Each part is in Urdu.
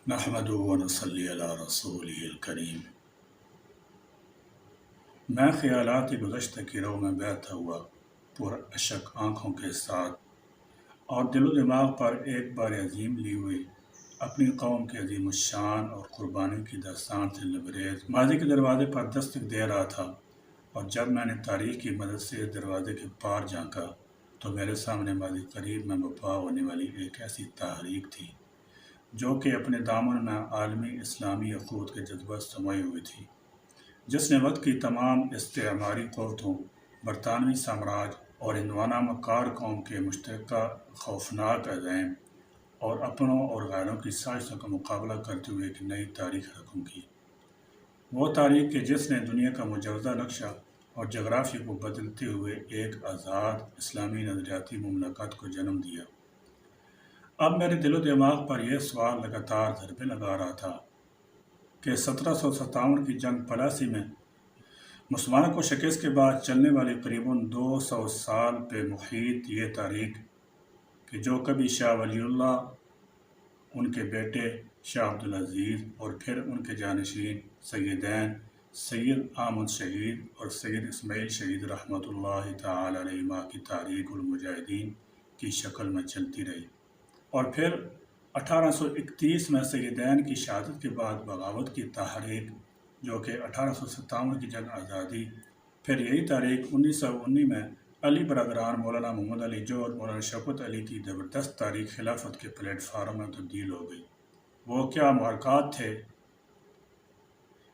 نحمدہ و نصلی علی رسولہ الکریم۔ میں خیالات گزشتہ کی رو میں بیٹھا ہوا پر اشک آنکھوں کے ساتھ اور دل و دماغ پر ایک بار عظیم لی ہوئی اپنی قوم کے عظیم الشان اور قربانی کی داستان سے لبریز ماضی کے دروازے پر دستک دے رہا تھا، اور جب میں نے تاریخ کی مدد سے اس دروازے کے پار جھانکا تو میرے سامنے ماضی قریب میں برپا ہونے والی ایک ایسی تحریک تھی جو کہ اپنے دامن میں عالمی اسلامی اخوت کے جذبات سموئے ہوئی تھی، جس نے وقت کی تمام استعماری قوتوں، برطانوی سامراج اور ہندوانہ مکار قوم کے مشترکہ خوفناک عزائم اور اپنوں اور غیروں کی سازشوں کا مقابلہ کرتے ہوئے ایک نئی تاریخ رقم کی۔ وہ تاریخ کہ جس نے دنیا کا مجوزہ نقشہ اور جغرافیہ کو بدلتے ہوئے ایک آزاد اسلامی نظریاتی مملکت کو جنم دیا۔ اب میرے دل و دماغ پر یہ سوال لگاتار ضربیں لگا رہا تھا کہ 1757 کی جنگ پلاسی میں مسلمانوں کو شکست کے بعد چلنے والی قریباً 200 سال پہ محیط یہ تاریخ کہ جو کبھی شاہ ولی اللہ، ان کے بیٹے شاہ عبدالعزیز اور پھر ان کے جانشین سیدین سید احمد شہید اور سید اسماعیل شہید رحمۃ اللہ تعالی علیہما کی تاریخ المجاہدین کی شکل میں چلتی رہی، اور پھر 1831 میں سیدین کی شہادت کے بعد بغاوت کی تحریک جو کہ 1857 کی جنگ آزادی، پھر یہی تاریخ 1919 میں علی برادران مولانا محمد علی جوہر مولانا شوکت علی کی زبردست تاریخ خلافت کے پلیٹ فارم میں تبدیل ہو گئی۔ وہ کیا محرکات تھے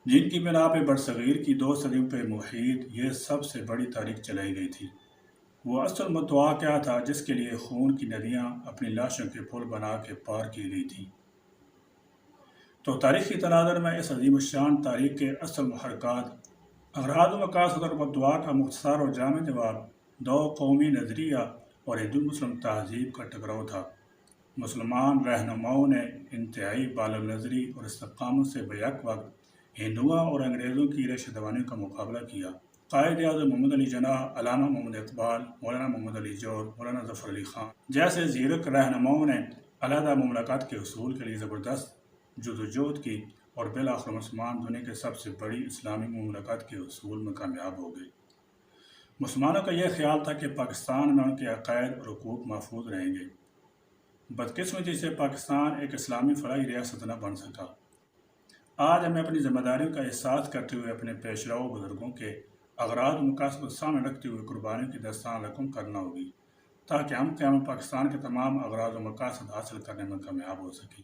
جن کی بنا پہ برصغیر کی 2 صدیوں پہ محیط یہ سب سے بڑی تاریخ چلائی گئی تھی۔ وہ اصل مدعا کیا تھا جس کے لیے خون کی ندیاں اپنی لاشوں کے پل بنا کے پار کی گئی تھیں؟ تو تاریخی تناظر میں اس عظیم الشان تاریخ کے اصل محرکات، اغراض و مقاصد اور مدعا کا مختصر اور جامع جواب 2 قومی نظریہ اور ہندو مسلم تہذیب کا ٹکراؤ تھا۔ مسلمان رہنماؤں نے انتہائی بالا نظری اور استقامت سے بیک وقت ہندوؤں اور انگریزوں کی ریشہ دوانی کا مقابلہ کیا۔ قائد اعظم محمد علی جناح، علامہ محمد اقبال، مولانا محمد علی جوہر، مولانا ظفر علی خان جیسے زیرک رہنماؤں نے علیحدہ مملکت کے حصول کے لیے زبردست جدوجہد کی، اور بالآخر مسلمان دنیا کے سب سے بڑی اسلامی مملکت کے حصول میں کامیاب ہو گئے۔ مسلمانوں کا یہ خیال تھا کہ پاکستان میں ان کے عقائد اور حقوق محفوظ رہیں گے۔ بدقسمتی سے پاکستان ایک اسلامی فلاحی ریاست نہ بن سکا۔ آج ہمیں اپنی ذمہ داریوں کا احساس کرتے ہوئے اپنے پیشرو بزرگوں کے اغراض و مقاصد کو سامنے رکھتے ہوئے قربانی کی داستان رقم کرنا ہوگی، تاکہ ہم قیام پاکستان کے تمام اغراض و مقاصد حاصل کرنے میں کامیاب ہو سکیں۔